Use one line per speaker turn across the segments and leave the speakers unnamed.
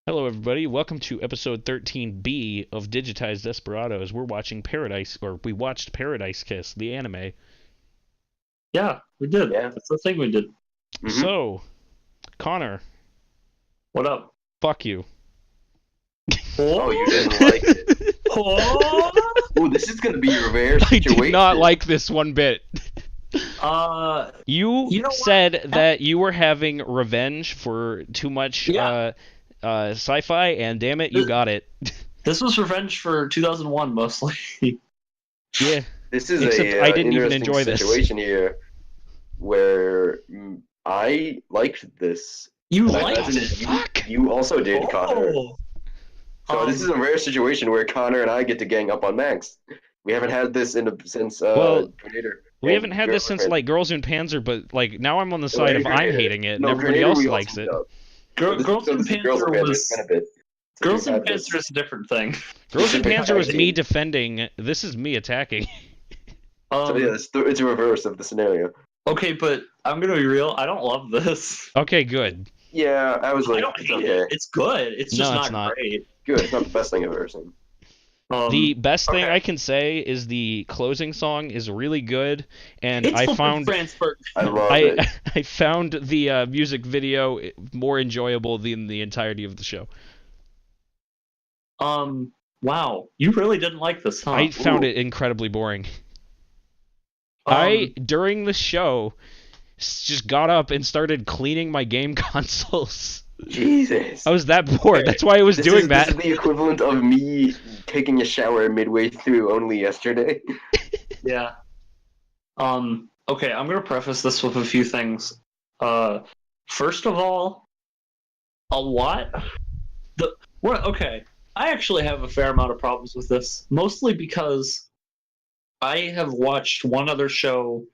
Hello, everybody. Welcome to episode 13B of Digitized Desperadoes. We watched Paradise Kiss, the anime.
Yeah, we did.
Yeah.
That's the thing we did.
So, Connor,
What up?
fuck you.
Oh, you didn't like it.
Oh!
Oh, this is gonna be a rare
I
situation.
did not like this one bit.
You know what?
said that you were having revenge for too much
Yeah.
sci-fi, and damn it, you got it.
This was revenge for 2001 mostly.
Yeah.
This is
Except
a
I didn't even
interesting
enjoy this.
situation here, where I liked this.
You
But
liked
as in
it?
Fuck.
You also did, Connor.
Oh.
So this is a rare situation where Connor and I get to gang up on Max. We haven't had this since
Well,
Predator.
We haven't had this since like Girls in Panzer, but like now I'm on the side of I'm hating it, and everybody else likes it.
Girls in Panzer was. Girls in
in
Panzer is a different thing.
Girls in Panzer was me defending. This is me attacking.
So yeah, it's a reverse of the scenario.
Okay, but I'm gonna be real. I don't love this.
Okay, good.
Yeah, I was
I
like,
don't
it's
hate
okay.
it. It's good. It's just
No, it's
not
not.
great.
Good. It's not the best thing I've ever seen.
The best thing
okay.
I can say is the closing song is really good, and
It's
I
flippin'
found
Frankfurt.
I love it.
I found the music video more enjoyable than the entirety of the show.
Wow, you really didn't like this, huh?
I found it incredibly boring. During the show, just got up and started cleaning my game consoles.
Jesus.
I was that bored.
Okay,
That's why I was doing that.
This is the equivalent of me taking a shower midway through only yesterday.
Yeah. Okay, I'm gonna preface this with a few things. First of all, okay. I actually have a fair amount of problems with this, mostly because I have watched one other show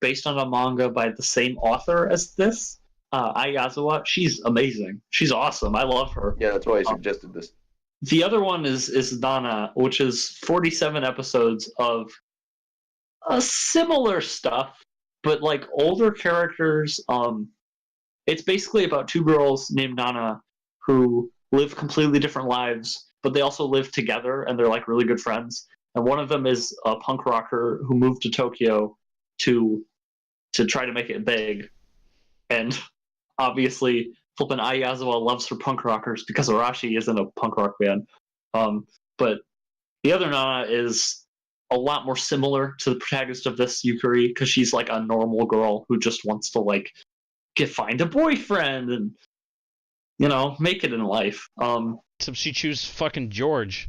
based on a manga by the same author as this, Ai Yazawa. She's amazing. She's awesome. I love her.
Yeah, that's why I suggested this.
The other one is Nana, which is 47 episodes of similar stuff, but like older characters. It's basically about two girls named Nana who live completely different lives, but they also live together and they're like really good friends. And one of them is a punk rocker who moved to Tokyo to try to make it big. And obviously, flippin' Ai Yazawa loves her punk rockers because Arashi isn't a punk rock band. But the other Nana is a lot more similar to the protagonist of this Yukari because she's like a normal girl who just wants to like find a boyfriend and make it in life.
Except she chooses fucking George.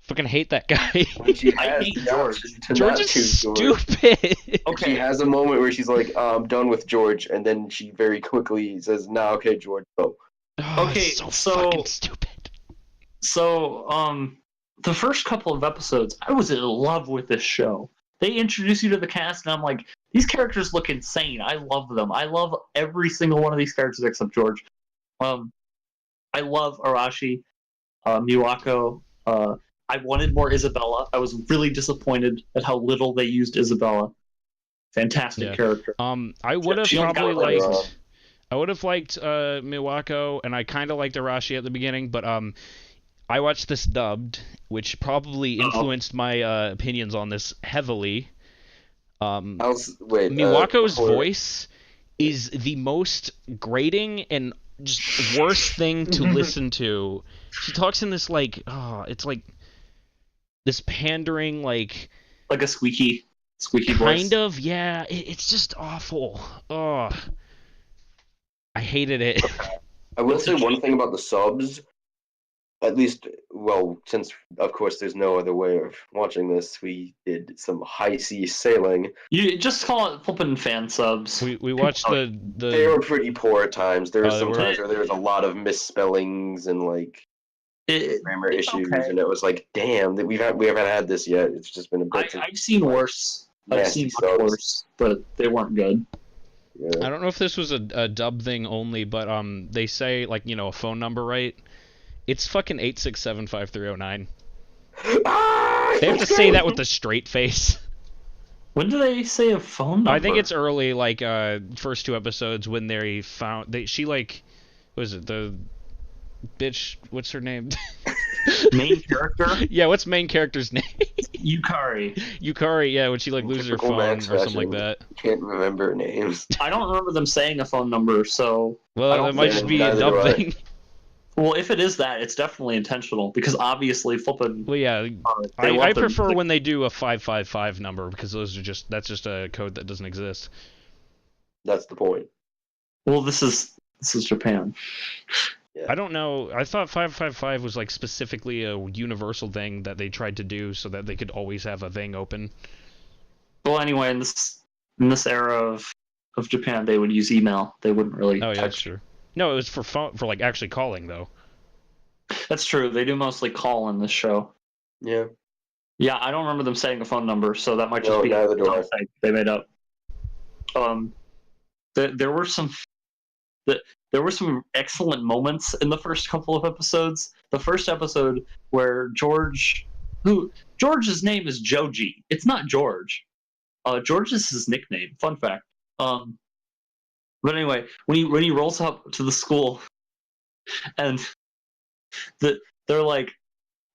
Fucking hate that guy.
I hate George.
George is stupid.
Okay,
She has a moment where she's like, I'm done with George, and then she very quickly says, "Nah, okay, George, go."
Oh,
Okay,
it's so
so-
fucking stupid.
so the first couple of episodes, I was in love with this show. They introduce you to the cast, and I'm like, these characters look insane. I love them. I love every single one of these characters except George. I love Arashi, Miwako. I wanted more Isabella. I was really disappointed at how little they used Isabella. Fantastic character.
I would have
She only
probably
got, like,
liked. I would have liked Miwako, and I kind of liked Arashi at the beginning, but I watched this dubbed, which probably influenced my opinions on this heavily. Miwako's voice is the most grating and just worst thing to listen to. She talks in this like, it's like this pandering like
a squeaky voice.
kind of, yeah. It's just awful. Oh, I hated it.
I will say one thing about the subs. At least, well, since of course there's no other way of watching this, we did some high sea sailing.
You just call it flipping fan subs.
We watched the
They were pretty poor at times. There were
they
some
were?
times where there was a lot of misspellings and like grammar issues,
okay.
and it was like, damn, that we haven't had this yet. It's just been a bit.
I've seen worse. I've
nasty
seen much
subs.
worse, but they weren't good.
Yeah.
I don't know if this was a dub thing only, but they say like a phone number right. It's fucking 8675309. They have to say that with a straight face.
When do they say a phone number?
I think it's early, like first two episodes when she like, what is it, the bitch, what's her name?
Main character?
Yeah, what's main character's name?
Yukari.
Yukari, yeah, when she like loses her
Typical
phone or
Max
something like
fashion.
that.
Can't remember names.
I don't remember them saying a phone number, so I
Well,
don't
that might
think-
just be a
Neither
dumb
do I.
thing.
Well, if it is that, it's definitely intentional because obviously flipping.
Well, yeah,
They
I
love their
prefer
music.
when they do a 555 number because that's just a code that doesn't exist.
That's the point.
Well, this is Japan.
I don't know. I thought 555 was like specifically a universal thing that they tried to do so that they could always have a thing open.
Well, anyway, in this era of Japan, they would use email. They wouldn't really.
Oh yeah, that's
text.
true. No, it was for phone, for like actually calling though.
That's true. They do mostly call in this show.
Yeah.
Yeah, I don't remember them saying a phone number, so that might just
No,
be
neither do I.
something they made up. There were some excellent moments in the first couple of episodes. The first episode where George's name is Joji. It's not George. George is his nickname. Fun fact. But anyway, when he rolls up to the school, and they're like,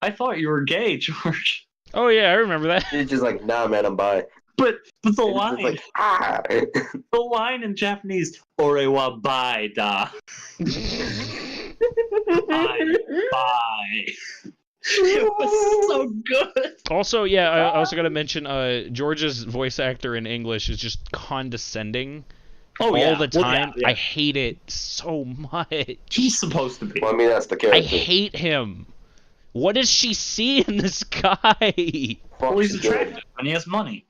"I thought you were gay, George."
Oh yeah, I remember that.
He's just like, nah, man, I'm bi.
But the
And it's
line,
just like, ah.
the line in Japanese, "Ore wa bai da." Bye. It was so good.
Also, yeah, I also gotta mention George's voice actor in English is just condescending
Oh
all the
Well,
time.
yeah.
I hate it so much.
He's supposed to be.
Well, I mean, that's the
I
character.
hate him. What does she see in this guy?
Well, he's
Fucks good.
attractive and he has money.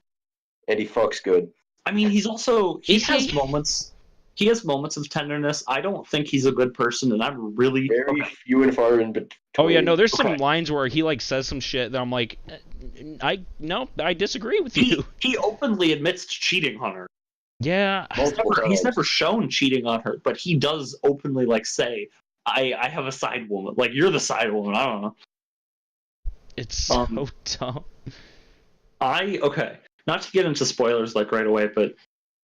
And he fucks good.
I mean, he
Is
has
he?
moments. He has moments of tenderness. I don't think he's a good person, and I'm really
Very few and far in between.
Oh yeah, no, there's some
Okay.
lines where he like says some shit that I'm like, I disagree with you.
He openly admits to cheating on her.
Yeah,
Multiple
He's
times.
never shown cheating on her, but he does openly like say, "I have a side woman. Like you're the side woman. I don't know."
it's so dumb.
Okay, not to get into spoilers like right away, but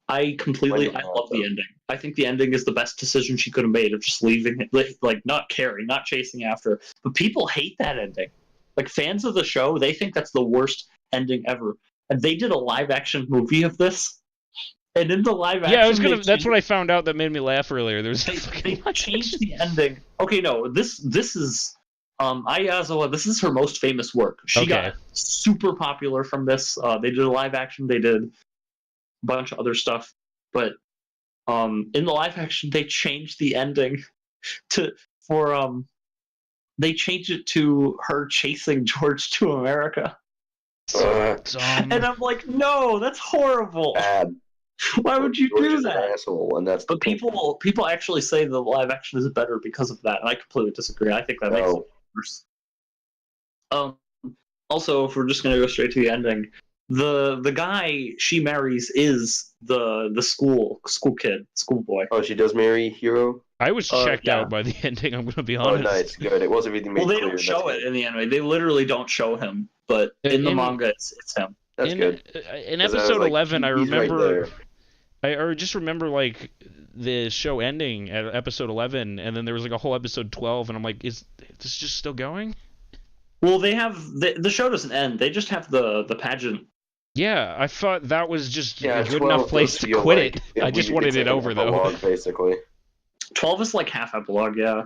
I love the ending. I think the ending is the best decision she could have made of just leaving it, like not caring, not chasing after her. But people hate that ending. Like fans of the show, they think that's the worst ending ever. And they did a live action movie of this. And in the live action,
Yeah, I was gonna. That's what I found out that made me laugh earlier. There was
they changed the ending. Okay, no, this is Ayazawa. This is her most famous work. She
Okay.
got super popular from this. They did a live action. They did a bunch of other stuff, but in the live action, they changed the ending they changed it to her chasing George to America.
dumb.
And I'm like, no, that's horrible.
Bad.
Why would you
George
do
is an
that?
asshole, and that's the
But people actually say the live action is better because of that, and I completely disagree. I think that makes it worse. Also, if we're just gonna go straight to the ending, the guy she marries is the schoolboy.
Oh, she does marry Hiro?
I was checked
yeah.
out by the ending. I'm gonna be
Oh,
honest.
nice. Good. It wasn't really made
Well, they
clear.
don't show
That's
it
good.
in the anime. They literally don't show him, but in the manga, it's him.
That's
in,
good.
In
'Cause I was
episode
like,
11, I
he's right
remember.
there.
I just remember like the show ending at episode 11, and then there was like a whole episode 12, and I'm like, is this just still going?
Well, they have the show doesn't end. They just have the pageant.
Yeah, I thought that was just
Yeah,
a good
12
enough place
does
to
feel
quit
like
it. I just wanted
it's
it
like an
over though.
epilogue, basically.
12 is like half epilogue, yeah.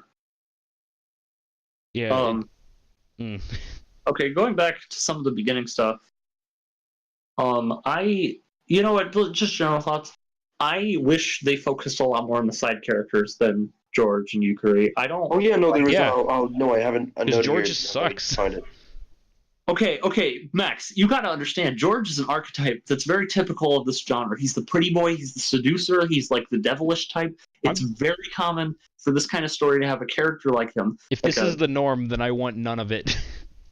Yeah.
Okay, going back to some of the beginning stuff. You know what? Just general thoughts. I wish they focused a lot more on the side characters than George and Yukari. I don't.
Oh yeah, no, there was.
Yeah.
Oh no, I haven't.
Because George just sucks.
Find it.
Okay, Max, you got to understand. George is an archetype that's very typical of this genre. He's the pretty boy. He's the seducer. He's like the devilish type. It's very common for this kind of story to have a character like him.
If this is the norm, then I want none of it.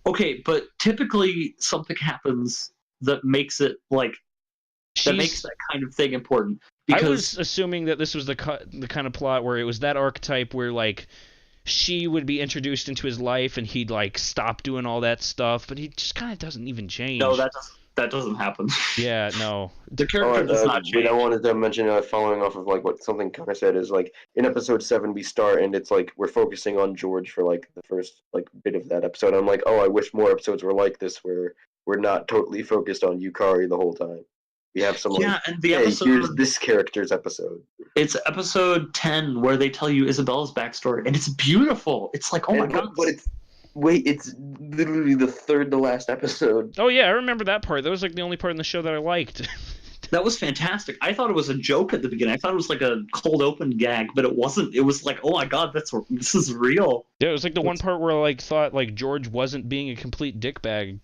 Okay, but typically something happens that makes it like that makes that kind of thing important. Because
I was assuming that this was the kind of plot where it was that archetype where like she would be introduced into his life and he'd like stop doing all that stuff, but he just kind of doesn't even change.
no, that doesn't happen.
Yeah, no.
The character does not change.
I wanted to mention, following off of like what something Connor said, is like in episode 7 we start and it's like we're focusing on George for like the first like bit of that episode. I'm like, oh, I wish more episodes were like this, where we're not totally focused on Yukari the whole time. We have some like,
and the
hey,
episode,
here's this character's episode.
It's episode 10 where they tell you Isabella's backstory, and it's beautiful. It's like, oh my god.
But it's literally the third to last episode.
Oh yeah, I remember that part. That was like the only part in the show that I liked.
That was fantastic. I thought it was a joke at the beginning. I thought it was like a cold open gag, but it wasn't. It was like, oh my god, this is real.
Yeah, it was like the one part where I like thought like George wasn't being a complete dickbag.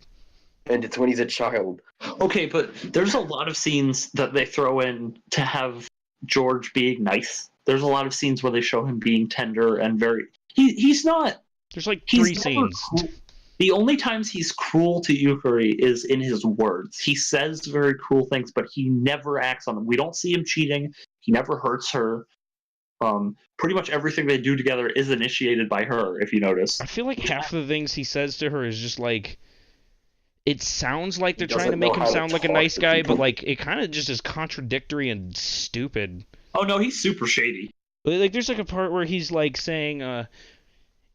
And it's when he's a child.
Okay, but there's a lot of scenes that they throw in to have George being nice. There's a lot of scenes where they show him being tender and very. He's not.
There's like 3 scenes.
The only times he's cruel to Yukari is in his words. He says very cruel things, but he never acts on them. We don't see him cheating. He never hurts her. Pretty much everything they do together is initiated by her, if you notice.
I feel like half of the things he says to her is just like, it sounds like they're trying to make him sound like a nice guy, but like it kind of just is contradictory and stupid.
Oh no, he's super shady.
Like there's like a part where he's like saying,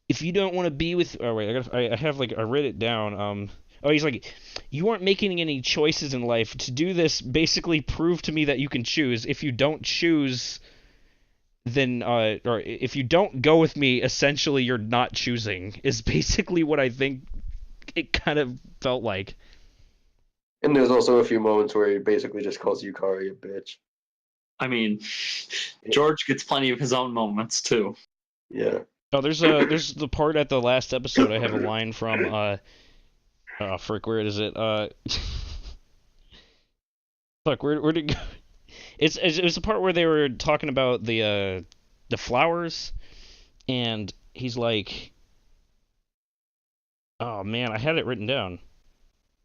if you don't want to be with, oh wait, I have like, I wrote it down. Oh, he's like, you aren't making any choices in life. To do this, basically prove to me that you can choose. If you don't choose, then, or if you don't go with me, essentially you're not choosing, is basically what I think it kind of felt like.
And there's also a few moments where he basically just calls Yukari a bitch.
I mean, George gets plenty of his own moments too.
Yeah.
Oh, there's the part at the last episode I have a line from, frick, where is it? Fuck, where did it go? It was the part where they were talking about the flowers, and he's like, oh man, I had it written down.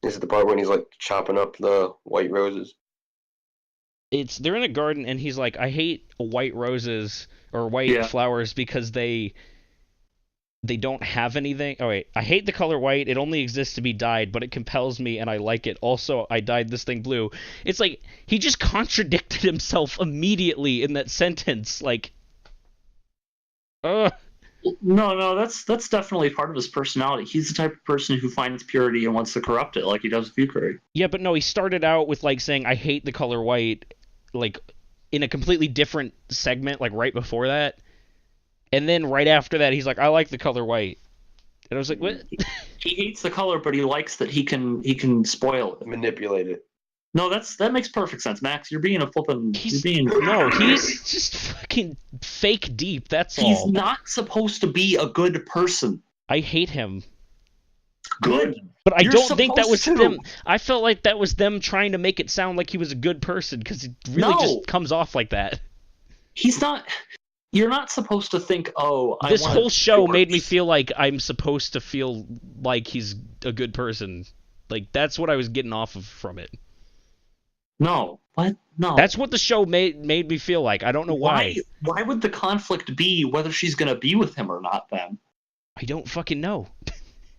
This is the part when he's like chopping up the white roses.
They're in a garden, and he's like, I hate white roses or white flowers because they don't have anything. Oh wait, I hate the color white. It only exists to be dyed, but it compels me and I like it. Also, I dyed this thing blue. It's like he just contradicted himself immediately in that sentence. Like,
No, that's definitely part of his personality. He's the type of person who finds purity and wants to corrupt it, like he does with Yukari.
Yeah, but no, he started out with like saying I hate the color white, like in a completely different segment, like right before that. And then right after that, he's like, I like the color white. And I was like, what?
He hates the color, but he likes that he can spoil it.
Manipulate it.
No, that makes perfect sense, Max. You're being a flippin'...
No, he's just fucking fake deep, that's all.
He's not supposed to be a good person.
I hate him.
Good.
But I don't think that was them. I felt like that was them trying to make it sound like he was a good person, because it really just comes off like that.
He's not... You're not supposed to think, oh,
this whole show made me feel like I'm supposed to feel like he's a good person. Like, that's what I was getting off of from it.
No. What? No.
That's what the show made me feel like. I don't know why.
Why would the conflict be whether she's going to be with him or not, then?
I don't fucking know.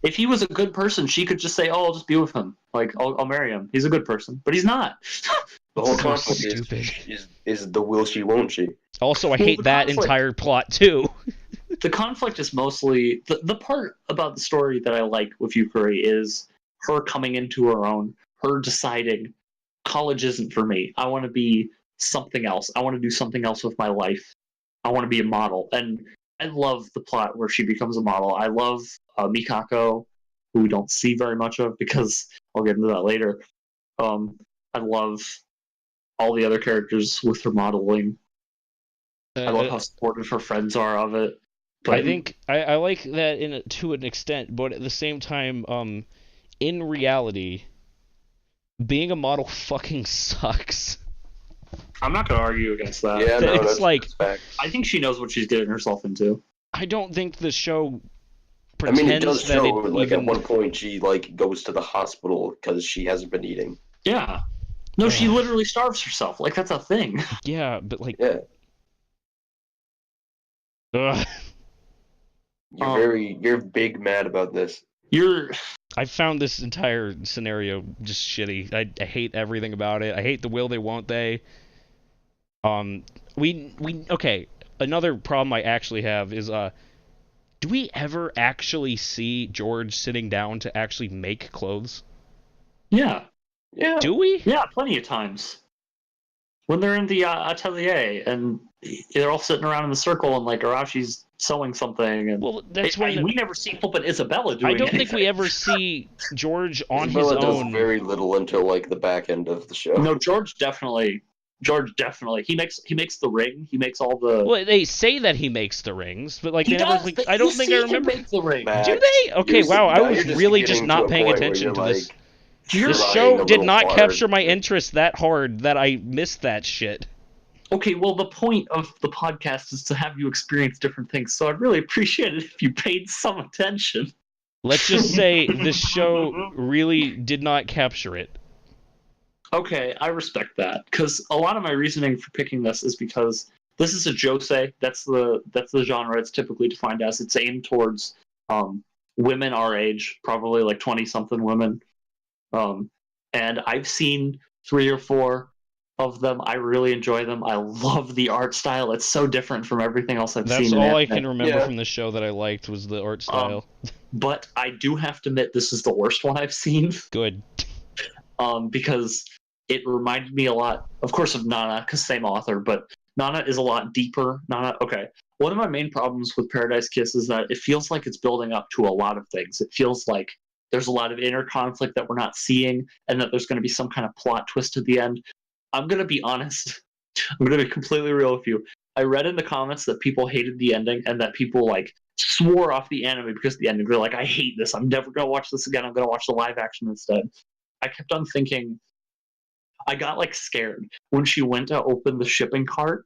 If he was a good person, she could just say, oh, I'll just be with him. Like, I'll marry him. He's a good person. But he's not.
The whole conflict is the will she, won't she.
Also, I hate that entire plot, too.
The conflict is mostly... The part about the story that I like with Yukari is her coming into her own, her deciding, college isn't for me. I want to be something else. I want to do something else with my life. I want to be a model. And I love the plot where she becomes a model. I love Mikako, who we don't see very much of because I'll get into that later. I love all the other characters with her modeling. I love how supportive her friends are of it. But
I think I like that to an extent, but at the same time, in reality, being a model fucking sucks.
I'm not going to argue against that.
Yeah, no,
it's like,
I think she knows what she's getting herself into.
I don't think the show pretends
it does
that
show, like, at one point she, like, goes to the hospital because she hasn't been eating.
Yeah. No, she literally starves herself. Like, that's a thing.
Yeah, but, like...
Yeah.
Ugh.
You're big mad about this.
I found this entire scenario just shitty. I hate everything about it. I hate the will they won't they. Okay. Another problem I actually have is do we ever actually see George sitting down to actually make clothes?
Yeah.
Yeah.
Do we?
Yeah, plenty of times. When they're in the atelier and they're all sitting around in the circle and like Arashi's sewing something, and
Well, that's when
we never see Hope and Isabella doing
I don't think
anything.
we ever see George on his
Isabella does
own.
very little until like the back end of the show.
No, George definitely. He makes the ring. He makes all the.
Well, they say that he makes the rings, but like
He
they never.
does.
Like,
But
I don't
you
think
see
I
him
remember.
make the ring.
Max,
Do they? Okay,
you're
wow. I
now
was
you're
really
getting
just
to
not
a
paying
point where
attention to
you're
this.
like,
This
trying
show
a
did
little
not
hard.
capture my interest that hard that I missed that shit.
Okay, well, the point of the podcast is to have you experience different things, so I'd really appreciate it if you paid some attention.
Let's just say this show really did not capture it.
Okay, I respect that, because a lot of my reasoning for picking this is because this is a josei. That's the genre it's typically defined as. It's aimed towards women our age, probably like 20-something women. And I've seen 3 or 4 of them. I really enjoy them. I love the art style. It's so different from everything else I've
That's
seen.
all I
in anime.
can remember
Yeah.
from the show that I liked was the art style.
But I do have to admit this is the worst one I've seen.
Good.
Because it reminded me a lot, of course, of Nana, because same author, but Nana is a lot deeper. Okay. One of my main problems with Paradise Kiss is that it feels like it's building up to a lot of things. It feels like there's a lot of inner conflict that we're not seeing, and that there's going to be some kind of plot twist at the end. I'm going to be honest. I'm going to be completely real with you. I read in the comments that people hated the ending and that people like swore off the anime because of the ending. They're like, I hate this. I'm never going to watch this again. I'm going to watch the live action instead. I kept on thinking, I got like scared when she went to open the shipping cart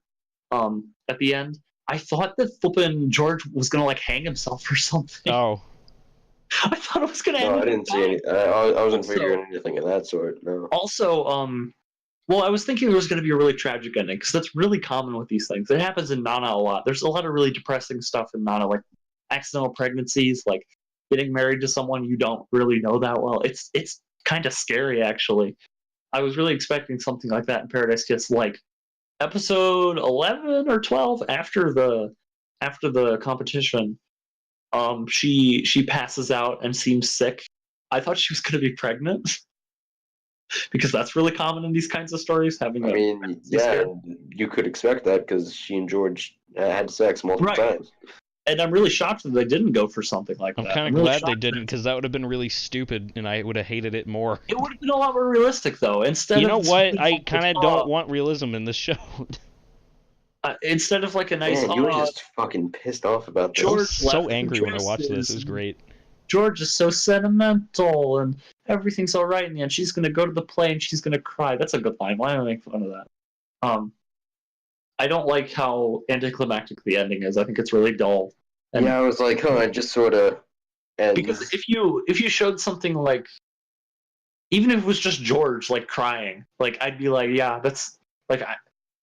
at the end. I thought that flippin' George was going to like hang himself or something.
Oh.
I thought it was going to end.
No, I didn't see any. I wasn't
Also-
figuring anything of that sort. No.
Also, well, I was thinking there was going to be a really tragic ending because that's really common with these things. It happens in Nana a lot. There's a lot of really depressing stuff in Nana, like accidental pregnancies, like getting married to someone you don't really know that well. It's kind of scary, actually. I was really expecting something like that in Paradise Kiss, like episode 11 or 12 after the competition. She passes out and seems sick. I thought she was going to be pregnant. Because that's really common in these kinds of stories.
I mean, yeah, you could expect that because she and George had sex multiple times.
And I'm really shocked that they didn't go for something like
I'm
that.
kind of
really
glad they
shocked
didn't, because that would have been really stupid, and I would have hated it more.
It would have been a lot more realistic, though. Instead,
You know
of
what? I kind of don't want realism in this show.
instead of like a nice.
Man, you were just fucking pissed off about this.
I
George
was so
left
angry when I watched this. It was
dresses.
great.
George is so sentimental and everything's all right in the end. She's gonna go to the play and she's gonna cry. That's a good line. Why don't I make fun of that? I don't like how anticlimactic the ending is. I think it's really dull. And
Yeah, I was like, huh, it just sort of ends.
because if you showed something like, even if it was just George like crying, like I'd be like, yeah, that's like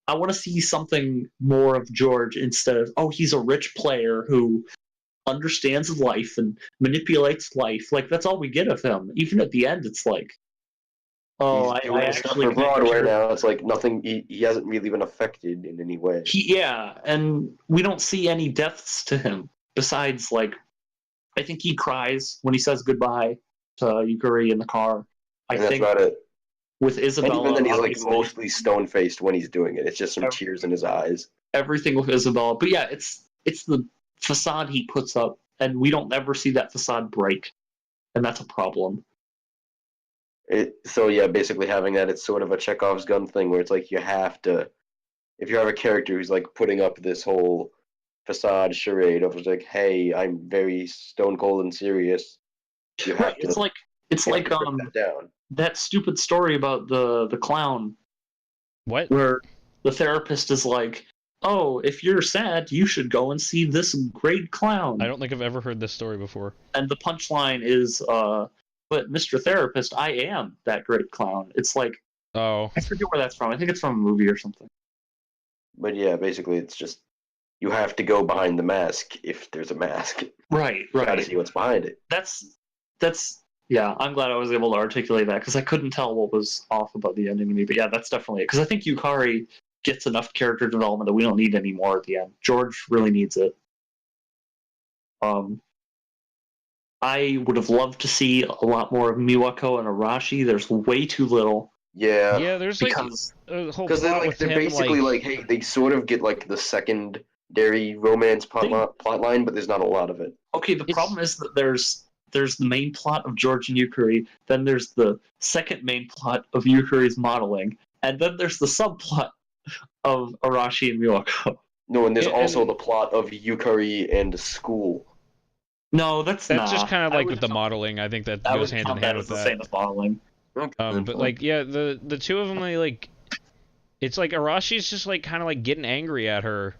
I want to see something more of George instead of, oh, he's a rich player who understands life and manipulates life. Like that's all we get of him. Even at the end, it's like, oh,
He's doing
I
stuff
actually
for Broadway now. It's like nothing. He hasn't really been affected in any way.
Yeah, and we don't see any depths to him besides like, I think he cries when he says goodbye to Yukari in the car.
And that's about it.
With
And
Isabella,
even then, he's like
obviously,
mostly stone faced when he's doing it. It's just some tears in his eyes.
everything with Isabella. But yeah, it's the facade he puts up, and we don't ever see that facade break, and that's a problem.
So yeah, basically having that, it's sort of a Chekhov's gun thing where it's like you have to, if you have a character who's like putting up this whole facade charade of like, hey, I'm very stone cold and serious. You have to.
It's like
that down.
that stupid story about the clown.
What?
Where the therapist is like, oh, if you're sad, you should go and see this great clown.
I don't think I've ever heard this story before.
And the punchline is, but Mr. Therapist, I am that great clown. It's like,
Oh.
I forget where that's from. I think it's from a movie or something.
But yeah, basically it's just you have to go behind the mask if there's a mask.
Right.
You gotta see what's behind it.
That's Yeah, I'm glad I was able to articulate that because I couldn't tell what was off about the ending to me. But yeah, that's definitely it. Because I think Yukari gets enough character development that we don't need any more at the end. George really needs it. I would have loved to see a lot more of Miwako and Arashi. There's way too little.
Yeah.
Yeah, there's
because
a whole
Because
plot with
they're
him,
basically hey, they sort of get like the secondary romance plot line, but there's not a lot of it.
Okay, the problem is that there's the main plot of George and Yukari, then there's the second main plot of Yukari's modeling, and then there's the subplot of Arashi and Miwako.
No, and there's also the plot of Yukari and school.
No, that's
just kind of like with the modeling. I think that goes hand in hand with
the
that.
same as modeling.
But like, yeah, the two of them, like, it's like Arashi's just like kind of like getting angry at her,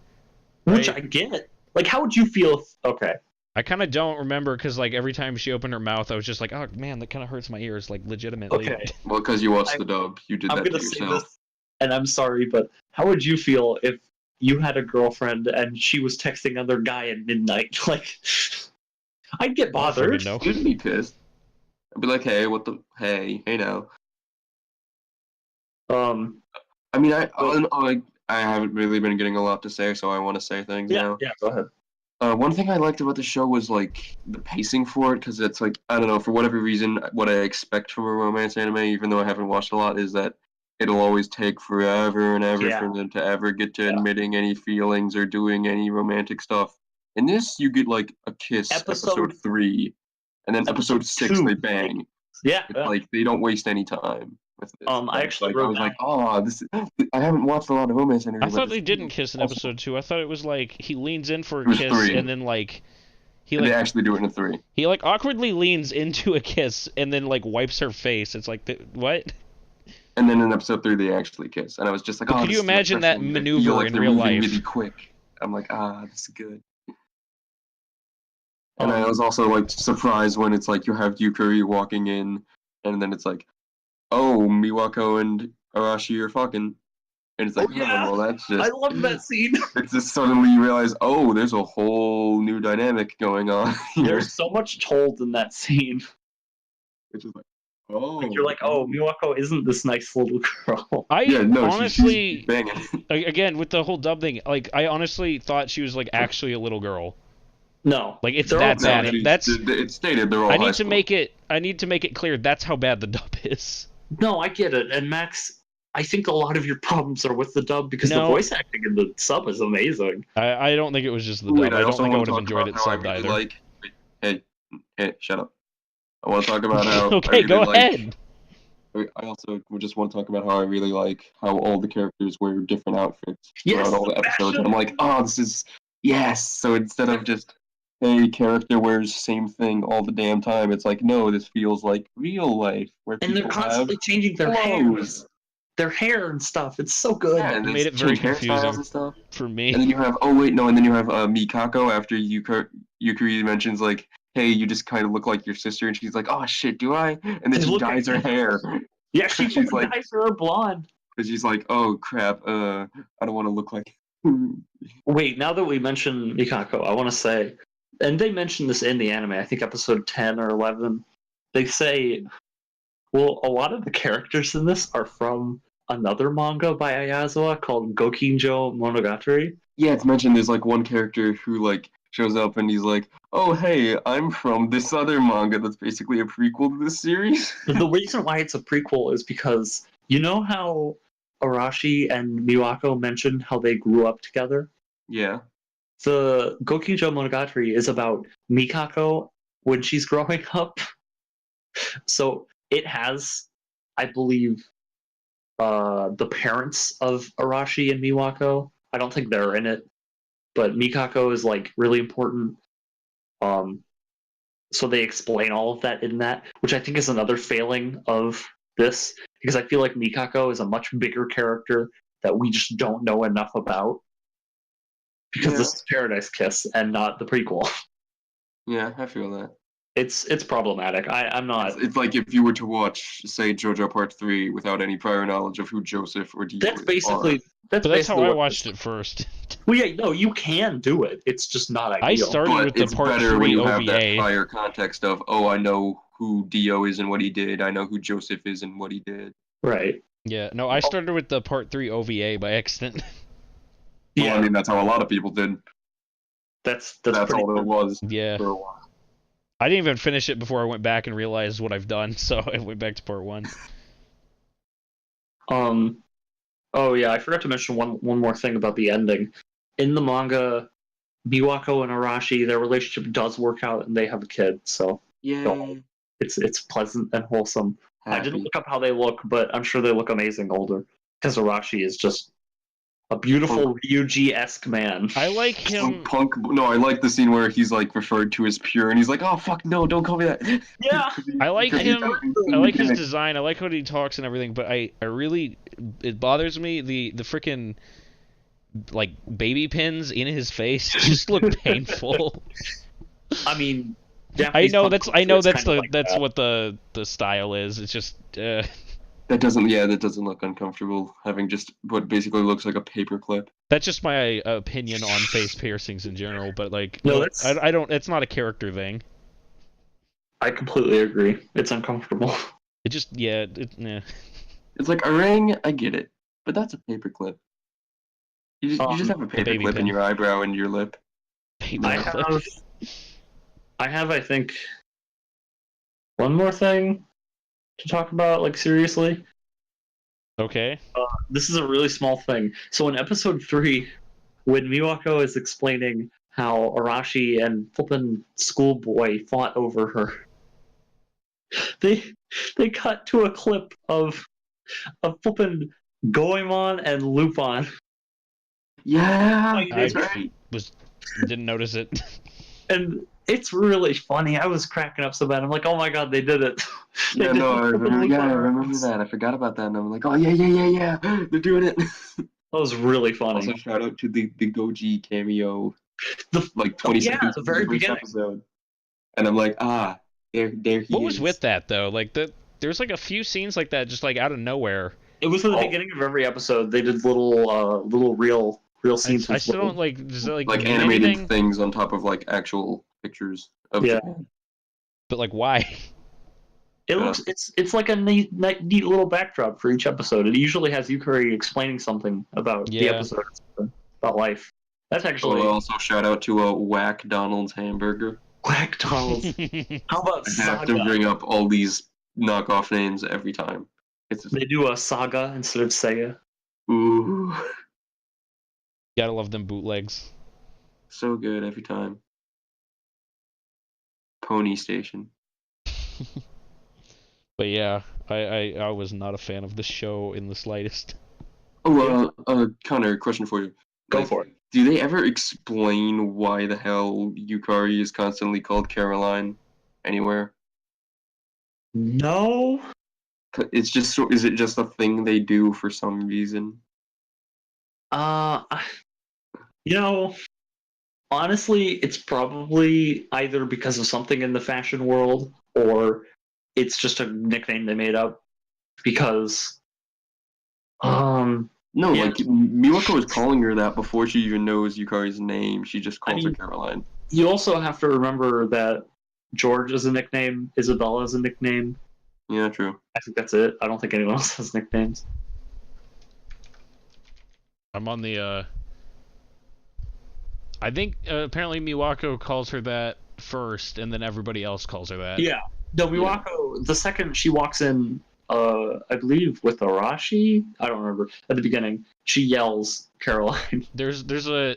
right?
Which I get. Like, how would you feel? Okay.
I kind of don't remember because like every time she opened her mouth, I was just like, oh man, that kind of hurts my ears, like legitimately.
Okay.
Well, because you watched the dub, you did that to
say
yourself.
this, and I'm sorry, but how would you feel if you had a girlfriend and she was texting another guy at midnight? Like, I'd get bothered.
You'd be pissed. I'd be like, hey, hey now. I mean, I haven't really been getting a lot to say, so I want to say things now.
Yeah, go ahead.
One thing I liked about the show was like the pacing for it, because it's like, I don't know, for whatever reason, what I expect from a romance anime, even though I haven't watched a lot, is that it'll always take forever and ever for them to ever get to admitting any feelings or doing any romantic stuff. In this, you get like a kiss episode 3, and then episode 6 they bang.
Yeah,
it's like they don't waste any time with this.
I actually
I was like, oh, this. I haven't watched a lot of romance anime.
I thought they didn't kiss in episode 2. I thought it was like he leans in for a kiss 3. And then like they
actually do it in 3.
He like awkwardly leans into a kiss and then like wipes her face. It's like what?
And then in episode 3 they actually kiss, and I was just like, oh.
Could you imagine that maneuver
like
in real life?
Really quick. I'm like, this is good. And I was also like surprised when it's like you have Yukari walking in, and then it's like, oh, Miwako and Arashi are fucking, and it's like, well, that's just.
I love that scene.
It's just suddenly you realize, oh, there's a whole new dynamic going on here.
There's so much told in that scene.
It's just like, oh.
Like you're like, oh, Miwako isn't this nice little girl.
Honestly,
she's banging.
Again, with the whole dub thing, like I honestly thought she was like actually a little girl.
No,
like it's that bad.
It's stated they're all. I need to
make it clear that's how bad the dub is.
No, I get it, and Max, I think a lot of your problems are with the dub because the voice acting in the sub is amazing.
I don't think it was just the dub. I don't think I would have enjoyed it subbed either.
Hey, shut up. I want to talk about how.
Okay, go ahead.
I also just want to talk about how I really like how all the characters wear different outfits throughout all the episodes. And I'm like, oh, this is So instead of just character wears same thing all the damn time, it's like, no, this feels like real life where
and they're constantly changing their hair and stuff. It's so good.
Yeah, and
it made it very confusing and stuff for me.
And then you have Mikako after Yukari mentions like, hey, you just kind of look like your sister, and she's like, oh shit, do I? And then she dyes her hair.
Yeah, she's like, dyes her blonde.
Because she's like, oh crap, I don't want to look like.
Wait, now that we mentioned Mikako, I want to say, and they mentioned this in the anime, I think episode 10 or 11, they say, well, a lot of the characters in this are from another manga by Ayazawa called Gokinjo Monogatari.
Yeah, it's mentioned there's like one character who like shows up and he's like, oh hey, I'm from this other manga that's basically a prequel to this series.
The reason why it's a prequel is because, you know how Arashi and Miwako mentioned how they grew up together?
Yeah.
The Gokinjo Monogatari is about Mikako when she's growing up. So it has, I believe, the parents of Arashi and Miwako. I don't think they're in it, but Mikako is like really important. So they explain all of that in that, which I think is another failing of this, because I feel like Mikako is a much bigger character that we just don't know enough about. Because this is Paradise Kiss and not the prequel.
Yeah, I feel that.
It's problematic. I'm not.
It's like if you were to watch, say, JoJo Part 3 without any prior knowledge of who Joseph or Dio are.
That's how I watched it first.
Well, yeah, no, you can do it. It's just not ideal.
I started with the Part 3
better when you
OVA.
have that prior context of, oh, I know who Dio is and what he did. I know who Joseph is and what he did.
Right.
Yeah, no, I started with the Part 3 OVA by accident.
Well, I mean, that's how a lot of people did.
That's
That's
pretty
all it was
Yeah.
for a while.
I didn't even finish it before I went back and realized what I've done, so I went back to Part 1.
Oh yeah, I forgot to mention one more thing about the ending. In the manga, Miwako and Arashi, their relationship does work out, and they have a kid. So
Yeah.
it's pleasant and wholesome. I didn't
Happy.
look up how they look, but I'm sure they look amazing older. Because Arashi is just a beautiful Ryuji-esque man.
I like him.
No, I like the scene where he's like referred to as pure, and he's like, "Oh fuck, no, don't call me that."
Yeah.
I like
Because he's
him.
talking
I like his
gimmick.
design. I like how he talks and everything. But I really, it bothers me the freaking like baby pins in his face just look painful.
I mean,
I know
Japanese
that's
punk culture is
that's
kinda
the
like
that's
that.
what the style is. It's just
That doesn't look uncomfortable. Having just what basically looks like a paperclip.
that's just my opinion on face piercings in general. But like,
No,
no,
that's-
I don't. It's not a character thing.
I completely agree. It's uncomfortable.
It just yeah.
It's like a ring, I get it, but that's a paperclip. You just have a
baby
paperclip
pin.
in your eyebrow and your lip.
Paperclip.
I have, I think, one more thing to talk about, like, seriously.
Okay.
This is a really small thing. So in episode 3, when Miwako is explaining how Arashi and flippin' schoolboy fought over her, they cut to a clip of flippin' Goemon and Lupin.
Yeah, that's
I
right.
didn't notice it.
And it's really funny. I was cracking up so bad. I'm like, oh my god, they did it. They
Yeah,
did
no,
the
I
flippin'
remember. Yeah, I
Lupin
remember
reference.
that. I forgot about that, and I'm like, oh yeah, they're doing it.
That was really funny.
Also, shout out to the Goji cameo,
The-
like 20
yeah,
seconds
the
in
very
the first
beginning.
episode, and I'm like, there he
What was
is.
with that though? Like there's like a few scenes like that just like out of nowhere.
It was at the beginning of every episode. They did little real scenes.
I
with
still
little-
don't like does it like
Like
mean
animated
anything?
things on top of like actual pictures of
Yeah.
Japan.
But like why?
It looks it's like a neat little backdrop for each episode. It usually has Yukari explaining something about the
Yeah.
episode, about life. That's
So
actually
also shout out to a Whack Donald's hamburger.
Quack Donald. How about
I have to
Saga?
bring up all these knockoff names every time. It's just,
They do a Saga instead of Seiya.
ooh,
Gotta love them bootlegs.
so good every time. Pony Station.
But yeah, I was not a fan of the show in the slightest.
Oh, Connor, question for you.
Go for it.
Do they ever explain why the hell Yukari is constantly called Caroline anywhere?
No.
It's just so. Is it just a thing they do for some reason?
You know, honestly, it's probably either because of something in the fashion world or it's just a nickname they made up because
No,
Yeah.
like Miwako is calling her that before she even knows Yukari's name. She just calls her
mean-
Caroline.
you also have to remember that George is a nickname, Isabella is a nickname.
Yeah, true.
I think that's it. I don't think anyone else has nicknames.
I'm on the I think apparently Miwako calls her that first, and then everybody else calls her that.
Yeah. No, Miwako, the second she walks in, I believe with Arashi, I don't remember, at the beginning, she yells Caroline.
There's a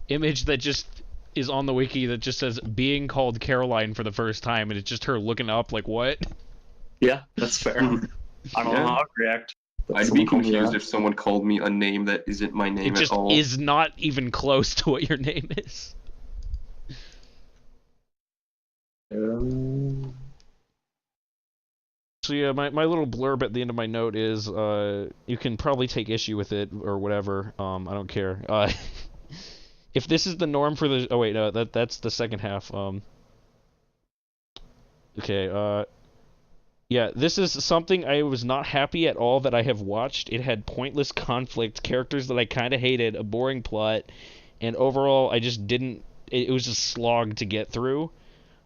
image that just is on the wiki that just says being called Caroline for the first time, and it's just her looking up like what?
Yeah, that's fair. I don't know
Yeah.
how I'd react. but
I'd be
someone told me
confused
that.
if someone called me a name that isn't my name
It just
at all.
is not even close to what your name is. So yeah, my little blurb at the end of my note is you can probably take issue with it or whatever. I don't care. If this is the norm for the no, that's the second half. Okay, yeah, this is something I was not happy at all that I have watched. It had pointless conflict, characters that I kind of hated, a boring plot, and overall I just didn't. It was a slog to get through.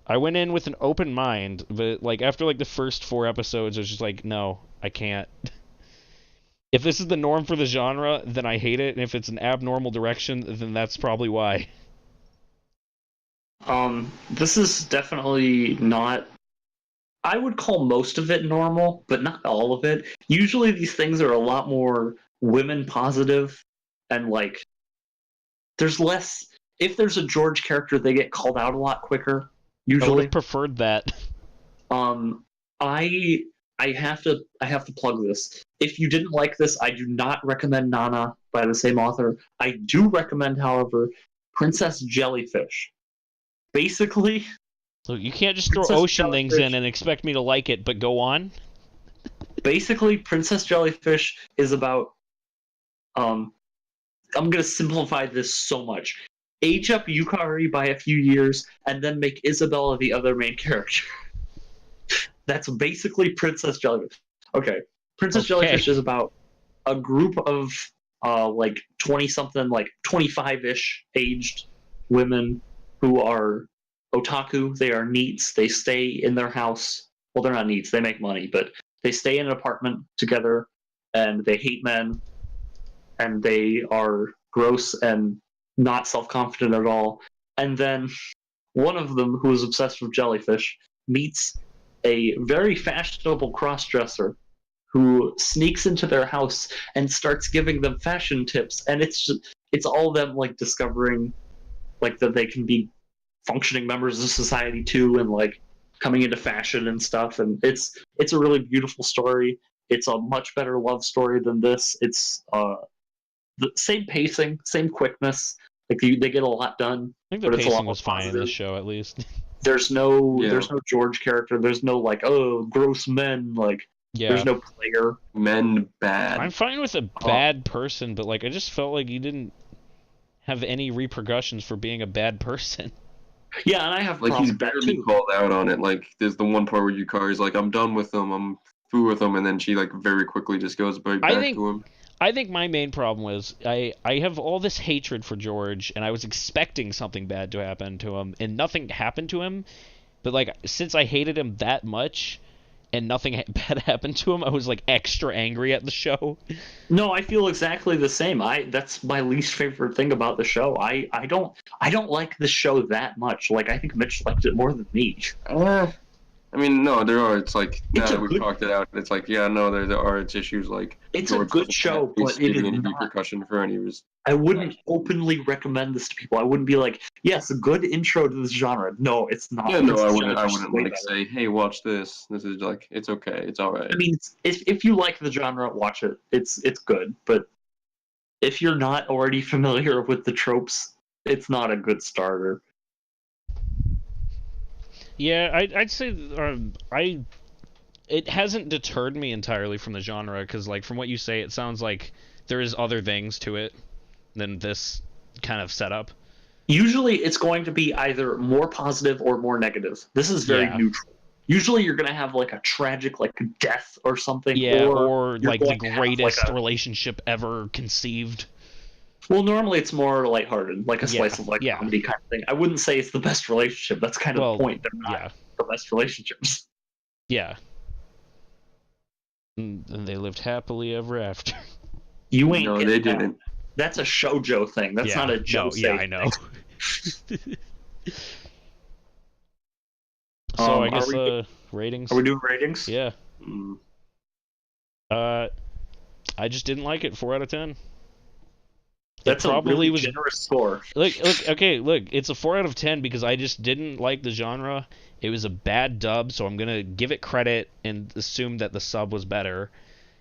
I went in with an open mind, but like after like the first 4 episodes, I was just like, no, I can't. If this is the norm for the genre, then I hate it, and if it's an abnormal direction, then that's probably why.
This is definitely not. I would call most of it normal, but not all of it. Usually these things are a lot more women positive, and like there's less. If there's a George character, they get called out a lot quicker.
I would
Usually,
have preferred that.
I have to plug this. If you didn't like this, I do not recommend Nana by the same author. I do recommend, however, Princess Jellyfish. Basically,
Look, you can't just throw
Princess
ocean things
Jellyfish.
in and expect me to like it, but go on.
Basically, Princess Jellyfish is about. I'm gonna simplify this so much. Age up Yukari by a few years, and then make Isabella the other main character. That's basically Princess Jellyfish. Okay, Princess Jellyfish is about a group of like 20-something, like 25-ish aged women who are otaku. They are neats. They stay in their house. Well, they're not neats. They make money, but they stay in an apartment together, and they hate men, and they are gross and not self-confident at all. And then one of them, who is obsessed with jellyfish, meets a very fashionable cross-dresser who sneaks into their house and starts giving them fashion tips. And it's all them like discovering like that they can be functioning members of society too, and like coming into fashion and stuff. And it's a really beautiful story. It's a much better love story than this. It's the same pacing, same quickness. Like they get a lot done.
I think the
but it's a lot
pacing
more
was fine in
positive.
this show, at least.
There's no
Yeah.
there's no George character. There's no like, oh, gross men. Like
Yeah.
there's no player.
Men bad.
I'm fine with a bad person, but like I just felt like you didn't have any repercussions for being a bad person.
Yeah, and I have
Like
problems
he's
with that
barely
too.
called out on it. Like there's the one part where Yukari's like, "I'm done with him. I'm through with him," and then she like very quickly just goes back to him.
I think my main problem was I have all this hatred for George, and I was expecting something bad to happen to him, and nothing happened to him. But like since I hated him that much, and nothing bad happened to him, I was like extra angry at the show.
No, I feel exactly the same. That's my least favorite thing about the show. I don't like the show that much. Like I think Mitch liked it more than me.
I mean, no, there are. It's like now
It's a
that we've
good-
talked it out, it's like, yeah, no, there are its issues. Like
It's
George
a good
doesn't
show,
have
but it is
any
not.
repercussion for any of his.
I wouldn't openly recommend this to people. I wouldn't be like, yes, a good intro to this genre. No, it's not.
Yeah, no,
Princess
I wouldn't. I
Jellyfish is
wouldn't
way
like
better.
say, hey, watch this. This is like, it's okay. It's all right.
I mean, if you like the genre, watch it. It's good. But if you're not already familiar with the tropes, it's not a good starter.
Yeah, I'd say it hasn't deterred me entirely from the genre, because like from what you say, it sounds like there is other things to it than this kind of setup.
Usually, it's going to be either more positive or more negative. This is very
Yeah.
neutral. Usually, you're going to have like a tragic, like death or something.
Yeah, or
you're
like the
going to have,
greatest
like,
relationship ever conceived.
Well, normally it's more lighthearted, like a slice of life
yeah.
comedy kind of thing. I wouldn't say it's the best relationship. That's kind of
Well,
the point. They're not
yeah.
the best relationships.
Yeah. And they lived happily ever after.
You ain't.
No,
getting
they
that.
didn't.
That's a shoujo thing. That's
Yeah,
not a
no,
Joe.
yeah, I know. So I guess ratings.
Are we doing ratings?
Yeah.
Mm.
I just didn't like it. 4 out of 10.
That's
It probably
a really
was
generous score.
Look, it's a 4 out of 10 because I just didn't like the genre. It was a bad dub, so I'm gonna give it credit and assume that the sub was better.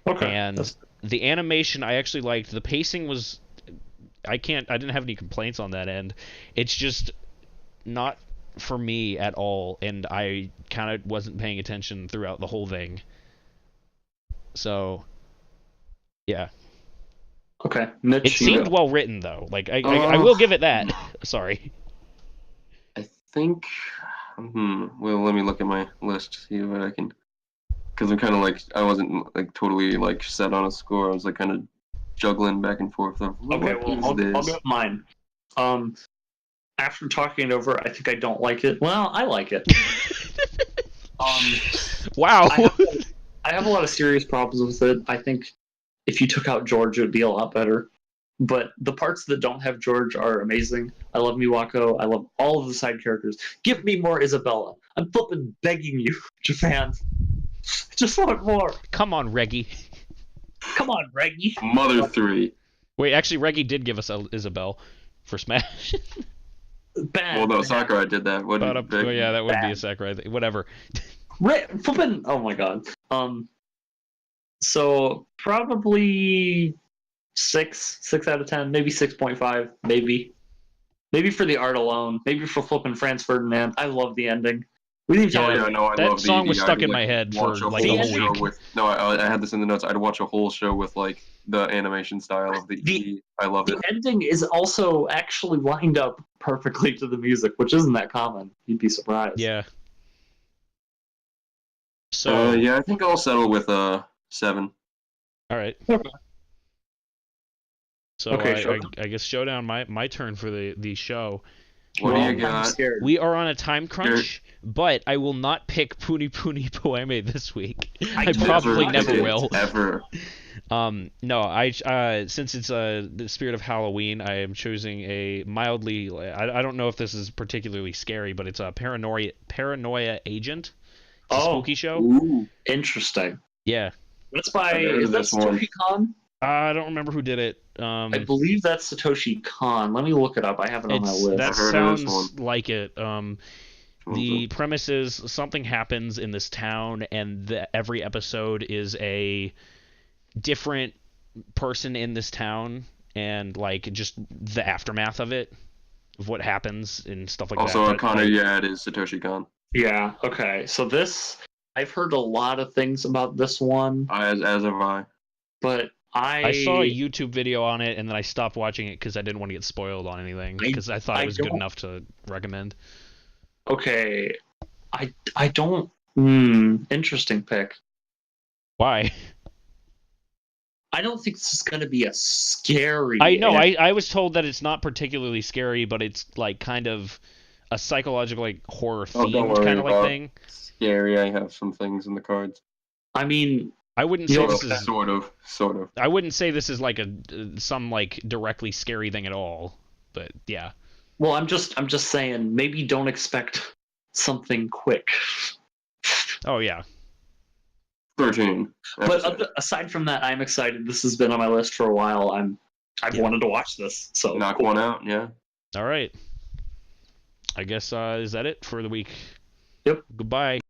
Okay.
And the animation I actually liked. The pacing was, I didn't have any complaints on that end. It's just not for me at all, and I kind of wasn't paying attention throughout the whole thing. So, yeah.
Okay, Mitch.
It
you
seemed
go.
well written though. Like I will give it that. Sorry.
I think. Well, let me look at my list, see what I can. Because I'm kind of like, I wasn't like totally like set on a score. I was like kind of juggling back and forth of
Okay,
what
well,
is
I'll
this?
go with mine. after talking it over, I think I don't like it. Well, I like it.
Wow.
I have a lot of serious problems with it. I think if you took out George, it would be a lot better. But the parts that don't have George are amazing. I love Miwako. I love all of the side characters. Give me more Isabella. I'm flipping begging you, Japan. Just want more.
Come on, Reggie.
Come on, Reggie.
Mother 3.
Wait, actually, Reggie did give us Isabel for Smash.
Bad.
Well, no, Sakurai did that. What did
Oh yeah, that would be a Sakurai thing. Whatever.
Flipping. Oh my god. So probably 6 out of 10, maybe 6.5, maybe for the art alone, maybe for flipping Franz Ferdinand. I love the ending. We didn't
Oh, yeah, no, I
that
love
song was
the
stuck
I'd,
in my head for
watch a
like
whole
a whole
show
week.
No, I had this in the notes. I'd watch a whole show with like the animation style of the E. I love it.
The ending is also actually lined up perfectly to the music, which isn't that common. You'd be surprised.
Yeah. So
yeah, I think I'll settle with 7.
all right.
Okay.
So
Okay,
I guess Showdown, my turn for the show.
What do you
I'm
got?
scared.
We are on a time crunch, but I will not pick Puni Puni Poeme this week. I probably never will.
Ever.
No, I since it's the spirit of Halloween, I am choosing a mildly. I don't know if this is particularly scary, but it's a paranoia agent. It's a spooky show.
Ooh, interesting.
Yeah.
That's by
heard
is
of
that
this one.
Satoshi Kon?
I don't remember who did it.
I believe that's Satoshi Kon. Let me look it up. I have it on my list.
That
I've heard of this
sounds
one.
like it. The premise is something happens in this town, and every episode is a different person in this town, and like just the aftermath of it, of what happens and stuff like
Also,
that.
Connor, yeah, it is Satoshi Kon.
Yeah. Okay. So this, I've heard a lot of things about this one,
As have I.
but
I saw a YouTube video on it, and then I stopped watching it because I didn't want to get spoiled on anything, because I thought it was good enough to recommend.
Okay. I don't. Interesting pick.
Why?
I don't think this is going to be a scary.
I know. I was told that it's not particularly scary, but it's like kind of a psychological like horror
Oh, don't
themed
worry
kind of like
about
thing.
Scary. I have some things in the cards.
I mean,
I wouldn't say this is
Sort of.
I wouldn't say this is like some like directly scary thing at all, but yeah.
well, I'm just saying, maybe don't expect something quick.
Oh yeah.
13.
But aside from that, I'm excited. This has been on my list for a while. I've wanted to watch this. So
Knock one out, yeah.
All right. I guess is that it for the week?
Yep.
Goodbye.